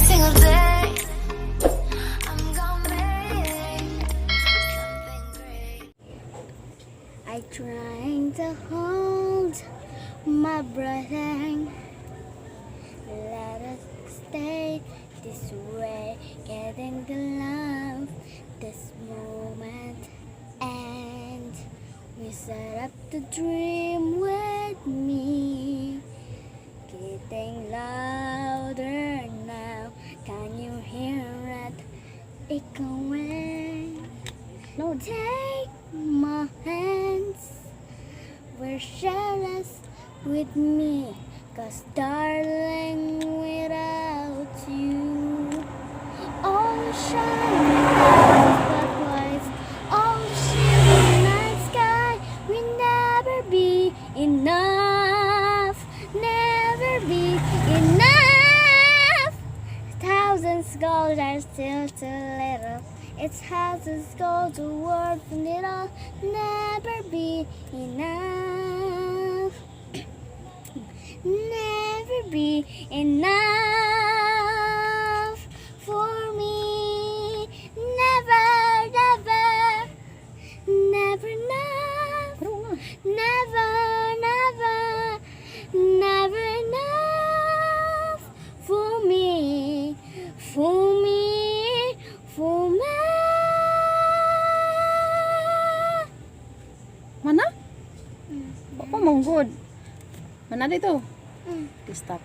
single day. I'm gonna make something great. I trying to hold my breath. Let us stay this way, getting to love this moment, and we set up the dream with me, getting louder now. Can you hear it echoing? No, take my hands, we're shares with me, 'cause darling, without you, all the shining spotlights, all the shimmering night sky will never be enough, never be enough. Thousands gold are still too little. It's thousands gold to worth from it all, never be enough. Never be enough for me. Never, never, never enough. Never, never, never enough for me. For me, for me. Mana? Apa mong good? Mana dito? Stop.